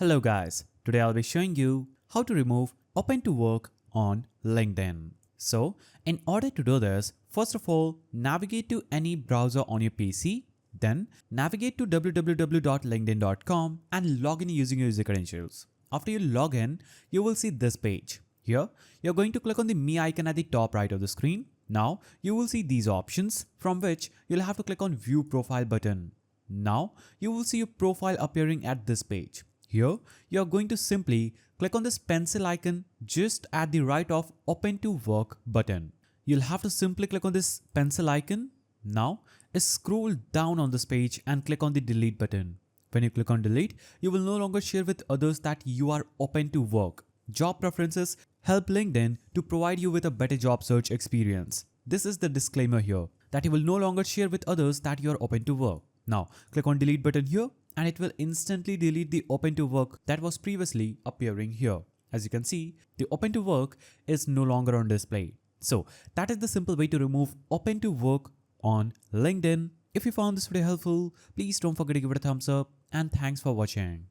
Hello guys, today I'll be showing you how to remove Open to Work on LinkedIn. So, in order to do this, first of all, navigate to any browser on your PC, then navigate to www.linkedin.com and log in using your user credentials. After you log in, you will see this page. Here, you're going to click on the Me icon at the top right of the screen. Now, you will see these options from which you'll have to click on View Profile button. Now, you will see your profile appearing at this page. Here, you are going to simply click on this pencil icon just at the right of Open to Work button. You'll have to simply click on this pencil icon. Now, scroll down on this page and click on the delete button. When you click on delete, you will no longer share with others that you are open to work. Job preferences help LinkedIn to provide you with a better job search experience. This is the disclaimer here that you will no longer share with others that you are open to work. Now, click on delete button here and it will instantly delete the open to work that was previously appearing here. As you can see, the open to work is no longer on display. So that is the simple way to remove open to work on LinkedIn. If you found this video helpful, please don't forget to give it a thumbs up and thanks for watching.